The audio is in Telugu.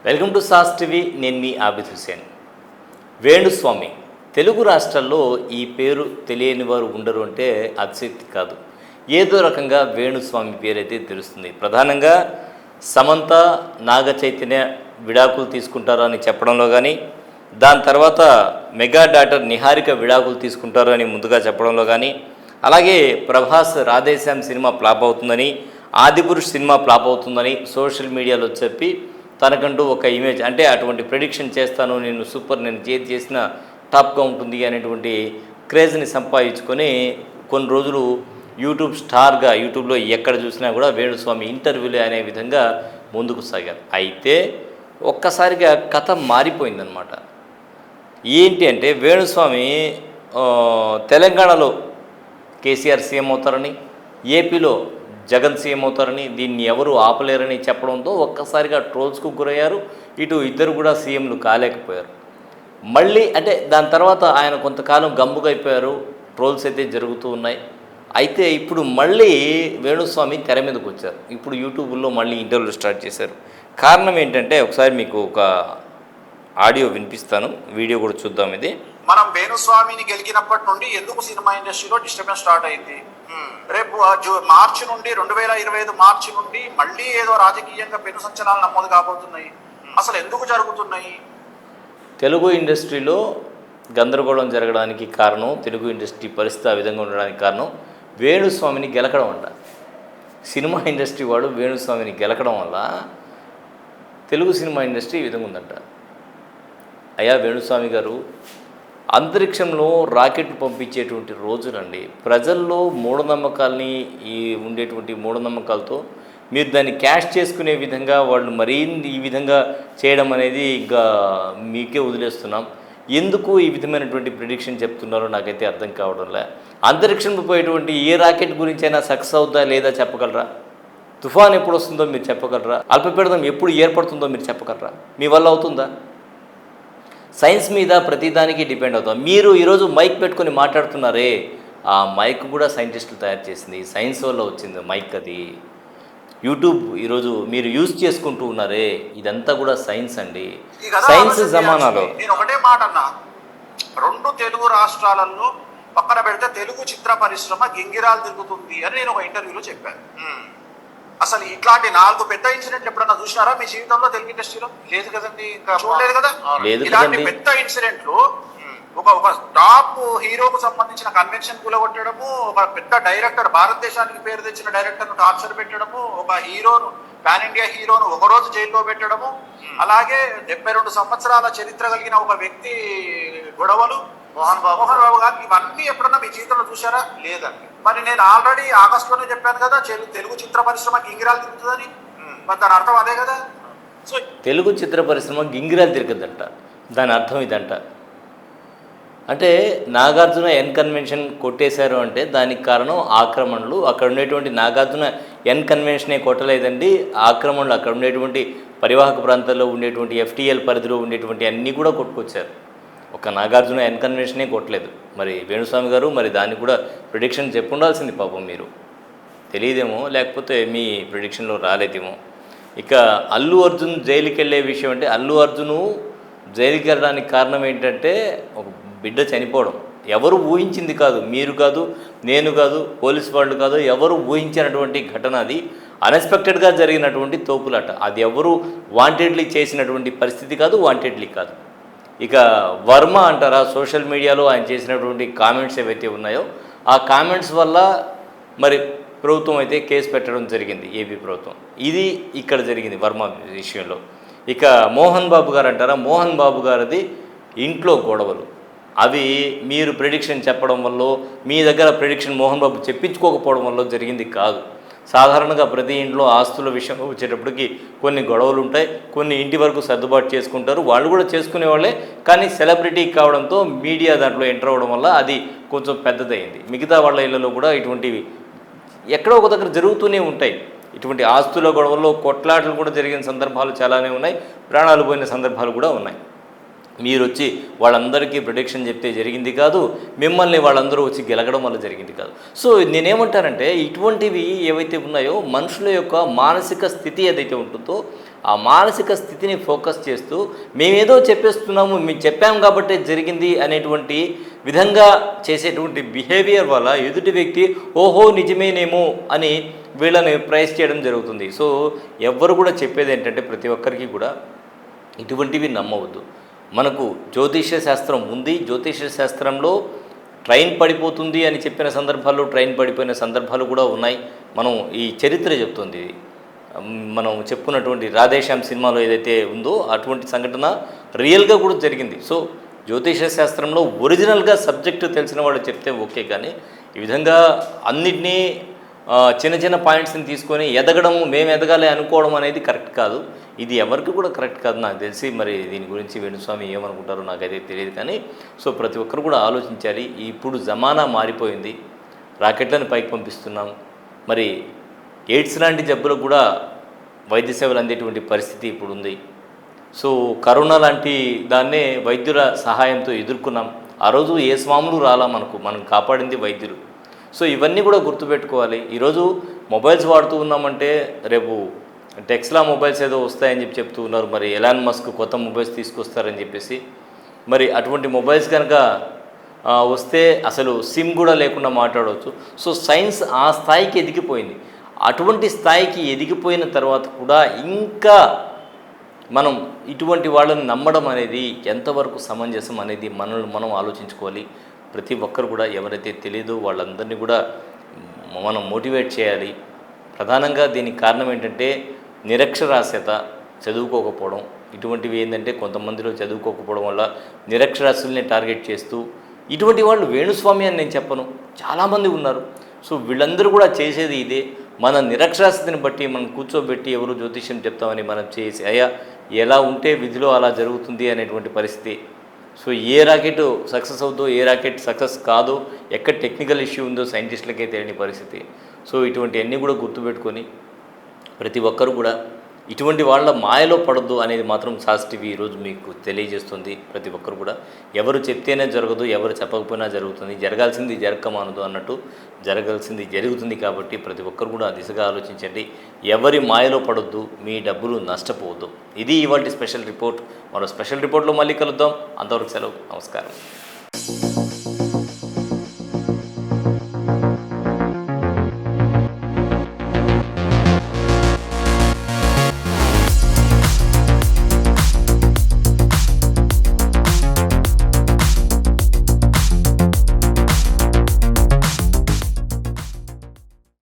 Welcome to sauce TV. నేను మీ ఆబిద్ హుసేన్. వేణుస్వామి తెలుగు రాష్ట్రాల్లో ఈ పేరు తెలియని వారు ఉండరు అంటే అతిశక్తి కాదు. ఏదో రకంగా వేణుస్వామి పేరైతే తెలుస్తుంది. ప్రధానంగా సమంత నాగ చైతన్య విడాకులు తీసుకుంటారు అని చెప్పడంలో కానీ, దాని తర్వాత మెగా డాటర్ నిహారిక విడాకులు తీసుకుంటారు అని ముందుగా చెప్పడంలో కానీ, అలాగే ప్రభాస్ రాధేశ్యామ్ సినిమా ఫ్లాప్ అవుతుందని, ఆదిపురుష్ సినిమా ఫ్లాప్ అవుతుందని సోషల్ మీడియాలో చెప్పి తనకంటూ ఒక ఇమేజ్, అంటే అటువంటి ప్రెడిక్షన్ చేస్తాను, నేను సూపర్, నేను చేసిన టాప్గా ఉంటుంది అనేటువంటి క్రేజ్ని సంపాదించుకొని కొన్ని రోజులు యూట్యూబ్ స్టార్గా యూట్యూబ్లో ఎక్కడ చూసినా కూడా వేణుస్వామి ఇంటర్వ్యూలే అనే విధంగా ముందుకు సాగారు. అయితే ఒక్కసారిగా కథ మారిపోయిందనమాట. ఏంటి అంటే వేణుస్వామి తెలంగాణలో కేసీఆర్ సీఎం అవుతారని, ఏపీలో జగన్ సీఎం అవుతారని, దీన్ని ఎవరు ఆపలేరని చెప్పడంతో ఒక్కసారిగా ట్రోల్స్కు గురయ్యారు. ఇటు ఇద్దరు కూడా సీఎంలు కాలేకపోయారు. మళ్ళీ అంటే దాని తర్వాత ఆయన కొంతకాలం గమ్ముగైపోయారు. ట్రోల్స్ అయితే జరుగుతూ ఉన్నాయి. అయితే ఇప్పుడు మళ్ళీ వేణుస్వామి తెర మీదకి వచ్చారు. ఇప్పుడు యూట్యూబ్లో మళ్ళీ ఇంటర్వ్యూలు స్టార్ట్ చేశారు. కారణం ఏంటంటే ఒకసారి మీకు ఒక ఆడియో వినిపిస్తాను, వీడియో కూడా చూద్దాం. ఇది మనం వేణుస్వామిని గెలికినప్పటి నుండి ఎందుకు సినిమా ఇండస్ట్రీలో డిస్టర్బెన్స్ స్టార్ట్ అయింది. రేపు మార్చి నుండి 2025 మార్చి నుండి మళ్ళీ ఏదో రాజకీయంగా పెను సంచలనాలు నమోదు కాబోతున్నాయి. అసలు ఎందుకు జరుగుతున్నాయి? తెలుగు ఇండస్ట్రీలో గందరగోళం జరగడానికి కారణం, తెలుగు ఇండస్ట్రీ పరిస్థితి ఆ విధంగా ఉండడానికి కారణం వేణుస్వామిని గెలకడం అంట. సినిమా ఇండస్ట్రీ వాడు వేణుస్వామిని గెలకడం వల్ల తెలుగు సినిమా ఇండస్ట్రీ ఈ విధంగా ఉందంట. అయ్యా వేణుస్వామి గారు, అంతరిక్షంలో రాకెట్లు పంపించేటువంటి రోజునండి. ప్రజల్లో మూఢనమ్మకాల్ని ఉండేటువంటి మూఢనమ్మకాలతో మీరు దాన్ని క్యాష్ చేసుకునే విధంగా వాళ్ళు మరీ ఈ విధంగా చేయడం అనేది ఇంకా మీకే వదిలేస్తున్నాం. ఎందుకు ఈ విధమైనటువంటి ప్రిడిక్షన్ చెప్తున్నారో నాకైతే అర్థం కావడంలే. అంతరిక్షంలో పోయేటువంటి ఏ రాకెట్ గురించి అయినా సక్సెస్ అవుతుందా లేదా చెప్పగలరా? తుఫాన్ ఎప్పుడు వస్తుందో మీరు చెప్పగలరా? అల్పపీడనం ఎప్పుడు ఏర్పడుతుందో మీరు చెప్పగలరా? మీ వల్ల అవుతుందా? సైన్స్ మీద ప్రతిదానికి డిపెండ్ అవుతాం. మీరు ఈరోజు మైక్ పెట్టుకొని మాట్లాడుతున్నారే, ఆ మైక్ కూడా సైంటిస్టులు తయారు చేసింది. సైన్స్ వల్ల వచ్చింది మైక్. అది యూట్యూబ్ ఈరోజు మీరు యూజ్ చేసుకుంటూ ఉన్నారే, ఇదంతా కూడా సైన్స్ అండి. సైన్స్ జమానాలో నేను ఒకటే మాట అన్నా, 2 తెలుగు రాష్ట్రాలలో పక్కన పెడితే తెలుగు చిత్ర పరిశ్రమ గింగిరాలు తిరుగుతుంది అని నేను ఒక ఇంటర్వ్యూలో చెప్పాను. అసలు ఇట్లాంటి 4 పెద్ద ఇన్సిడెంట్లు ఎప్పుడన్నా చూసినారా మీ జీవితంలో తెలుగు ఇండస్ట్రీలో? లేదు కదండి, ఇంకా చూడలేదు కదా. ఇలాంటి పెద్ద ఇన్సిడెంట్లు ఒక టాప్ హీరోకు సంబంధించిన కన్వెన్షన్ కూలగొట్టడము, ఒక పెద్ద డైరెక్టర్, భారతదేశానికి పేరు తెచ్చిన డైరెక్టర్ను టార్చర్ పెట్టడము, ఒక హీరోను, పాన్ ఇండియా హీరోను ఒకరోజు జైల్లో పెట్టడము, అలాగే 72 సంవత్సరాల చరిత్ర కలిగిన ఒక వ్యక్తి గొడవలు, మోహన్ బాబు గారు, ఇవన్నీ ఎప్పుడన్నా మీ జీవితంలో చూసారా? లేదండి. మరి నేను ఆల్రెడీ ఆగస్టులోనే చెప్పాను కదా తెలుగు చిత్ర పరిశ్రమ గింగిరాలు తిరుగుతుందని. మరి దాని అర్థం అదే కదా. సో తెలుగు చిత్ర పరిశ్రమ గింగిరాలు తిరగదంట. దాని అర్థం ఇదంట. అంటే నాగార్జున ఎన్ కన్వెన్షన్ కొట్టేశారు అంటే దానికి కారణం ఆక్రమణలు. అక్కడ ఉండేటువంటి నాగార్జున ఎన్ కన్వెన్షనే కొట్టలేదండి, ఆక్రమణలు అక్కడ ఉండేటువంటి పరివాహక ప్రాంతాల్లో ఉండేటువంటి FTL పరిధిలో ఉండేటువంటి అన్నీ కూడా కొట్టుకొచ్చారు. ఒక నాగార్జున ఎన్ కన్వెన్షనే కొట్టలేదు. మరి వేణుస్వామి గారు మరి దాన్ని కూడా ప్రిడిక్షన్ చెప్పుండాల్సింది పాపం. మీరు తెలియదేమో, లేకపోతే మీ ప్రిడిక్షన్లో రాలేదేమో. ఇక అల్లు అర్జున్ జైలుకి వెళ్ళే విషయం అంటే, అల్లు అర్జును జైలుకి వెళ్ళడానికి కారణం ఏంటంటే ఒక బిడ్డ చనిపోవడం. ఎవరు ఊహించింది కాదు, మీరు కాదు, నేను కాదు, పోలీస్ వాళ్ళు కాదు, ఎవరు ఊహించినటువంటి ఘటన. అది అన్ఎక్స్పెక్టెడ్గా జరిగినటువంటి తోపులాట. అది ఎవరు వాంటెడ్లీ చేసినటువంటి పరిస్థితి కాదు, వాంటెడ్లీ కాదు. ఇక వర్మ అంటారా, సోషల్ మీడియాలో ఆయన చేసినటువంటి కామెంట్స్ ఏవైతే ఉన్నాయో ఆ కామెంట్స్ వల్ల మరి ప్రభుత్వం అయితే కేసు పెట్టడం జరిగింది, ఏపీ ప్రభుత్వం. ఇది ఇక్కడ జరిగింది వర్మ విషయంలో. ఇక మోహన్ బాబు గారు అంటారా, మోహన్ బాబు గారిది ఇంట్లో గొడవలు. అవి మీరు ప్రిడిక్షన్ చెప్పడం వల్ల, మీ దగ్గర ప్రిడిక్షన్ మోహన్ బాబు చెప్పించుకోకపోవడం వల్ల జరిగింది కాదు. సాధారణంగా ప్రతి ఇంట్లో ఆస్తుల విషయంలో వచ్చేటప్పటికి కొన్ని గొడవలు ఉంటాయి, కొన్ని ఇంటి వరకు సర్దుబాటు చేసుకుంటారు, వాళ్ళు కూడా చేసుకునే వాళ్ళే. కానీ సెలబ్రిటీ కావడంతో మీడియా దాంట్లో ఎంటర్ అవ్వడం వల్ల అది కొంచెం పెద్దదైంది. మిగతా వాళ్ళ ఇళ్లలో కూడా ఇటువంటివి ఎక్కడో ఒక దగ్గర జరుగుతూనే ఉంటాయి. ఇటువంటి ఆస్తుల గొడవల్లో కొట్లాటలు కూడా జరిగిన సందర్భాలు చాలానే ఉన్నాయి, ప్రాణాలు పోయిన సందర్భాలు కూడా ఉన్నాయి. మీరు వచ్చి వాళ్ళందరికీ ప్రొడిక్షన్ చెప్తే జరిగింది కాదు, మిమ్మల్ని వాళ్ళందరూ వచ్చి గెలగడం వల్ల జరిగింది కాదు. సో నేనేమంటానంటే ఇటువంటివి ఏవైతే ఉన్నాయో మనుషుల యొక్క మానసిక స్థితి ఏదైతే ఉంటుందో ఆ మానసిక స్థితిని ఫోకస్ చేస్తూ మేమేదో చెప్పేస్తున్నాము, మేము చెప్పాము కాబట్టి జరిగింది అనేటువంటి విధంగా చేసేటువంటి బిహేవియర్ వల్ల ఎదుటి వ్యక్తి ఓహో నిజమేనేమో అని వీళ్ళని ప్రైజ్ చేయడం జరుగుతుంది. సో ఎవ్వరు కూడా చెప్పేది ఏంటంటే ప్రతి ఒక్కరికి కూడా ఇటువంటివి నమ్మవద్దు. మనకు జ్యోతిష్య శాస్త్రం ఉంది, జ్యోతిష్య శాస్త్రంలో ట్రైన్ పడిపోతుంది అని చెప్పిన సందర్భాలు, ట్రైన్ పడిపోయిన సందర్భాలు కూడా ఉన్నాయి. మనం ఈ చరిత్ర చెప్తుంది. మనం చెప్పుకున్నటువంటి రాధేశ్యామ్ సినిమాలో ఏదైతే ఉందో అటువంటి సంఘటన రియల్గా కూడా జరిగింది. సో జ్యోతిష శాస్త్రంలో ఒరిజినల్గా సబ్జెక్టు తెలిసిన వాళ్ళు చెప్తే ఓకే, కానీ ఈ విధంగా అన్నిటినీ చిన్న చిన్న పాయింట్స్ని తీసుకొని ఎదగడం, మేము ఎదగాలి అనుకోవడం అనేది కరెక్ట్ కాదు. ఇది ఎవరికి కూడా కరెక్ట్ కాదు నాకు తెలిసి. మరి దీని గురించి వేణుస్వామి ఏమనుకుంటారో నాకైతే తెలియదు, కానీ సో ప్రతి ఒక్కరు కూడా ఆలోచించాలి. ఇప్పుడు జమానా మారిపోయింది, రాకెట్లను పైకి పంపిస్తున్నాం. మరి ఎయిడ్స్ లాంటి జబ్బులకు కూడా వైద్య సేవలు అందేటువంటి పరిస్థితి ఇప్పుడు ఉంది. సో కరోనా లాంటి దాన్నే వైద్యుల సహాయంతో ఎదుర్కొన్నాం. ఆ రోజు ఏ స్వాములు రాలా, మనం కాపాడింది వైద్యులు. సో ఇవన్నీ కూడా గుర్తుపెట్టుకోవాలి. ఈరోజు మొబైల్స్ వాడుతూ ఉన్నామంటే రేపు టెక్స్లా మొబైల్స్ ఏదో వస్తాయని చెప్తూ ఉన్నారు. మరి ఎలాన్ మస్క్ కొత్త మొబైల్స్ తీసుకొస్తారని చెప్పేసి, మరి అటువంటి మొబైల్స్ కనుక వస్తే అసలు సిమ్ కూడా లేకుండా మాట్లాడవచ్చు. సో సైన్స్ ఆ స్థాయికి ఎదిగిపోయింది. అటువంటి స్థాయికి ఎదిగిపోయిన తర్వాత కూడా ఇంకా మనం ఇటువంటి వాళ్ళని నమ్మడం అనేది ఎంతవరకు సమంజసం అనేది మనం ఆలోచించుకోవాలి. ప్రతి ఒక్కరు కూడా ఎవరైతే తెలియదో వాళ్ళందరినీ కూడా మనం మోటివేట్ చేయాలి. ప్రధానంగా దీనికి కారణం ఏంటంటే నిరక్షరాస్యత, చదువుకోకపోవడం. ఇటువంటివి ఏంటంటే కొంతమందిలో చదువుకోకపోవడం వల్ల నిరక్షరాస్యుల్ని టార్గెట్ చేస్తూ, ఇటువంటి వాళ్ళు వేణుస్వామి అని నేను చెప్పను, చాలామంది ఉన్నారు. సో వీళ్ళందరూ కూడా చేసేది ఇదే. మన నిరక్షరాస్యతని బట్టి మనం కూర్చోబెట్టి ఎవరు జ్యోతిష్యం చెప్తామని మనం చేసి అయ్యా ఎలా ఉంటే విధిలో అలా జరుగుతుంది అనేటువంటి పరిస్థితి. సో ఏ రాకెట్ సక్సెస్ అవుతుందో, ఏ రాకెట్ సక్సెస్ కాదో, ఎక్కడ టెక్నికల్ ఇష్యూ ఉందో సైంటిస్టులకే తెలియని పరిస్థితి. సో ఇటువంటివన్నీ కూడా గుర్తుపెట్టుకొని ప్రతి ఒక్కరు కూడా ఇటువంటి వాళ్ళ మాయలో పడద్దు అనేది మాత్రం సాస్ టీవీ ఈరోజు మీకు తెలియజేస్తుంది. ప్రతి ఒక్కరు కూడా ఎవరు చెప్తేనే జరగదు, ఎవరు చెప్పకపోయినా జరుగుతుంది. జరగాల్సింది జరగమానదు అన్నట్టు జరగాల్సింది జరుగుతుంది. కాబట్టి ప్రతి ఒక్కరు కూడా ఆ దిశగా ఆలోచించండి. ఎవరి మాయలో పడొద్దు, మీ డబ్బులు నష్టపోవద్దు. ఇది ఇవాళ స్పెషల్ రిపోర్ట్. మరో స్పెషల్ రిపోర్ట్లో మళ్ళీ కలుద్దాం. అంతవరకు సెలవు, నమస్కారం.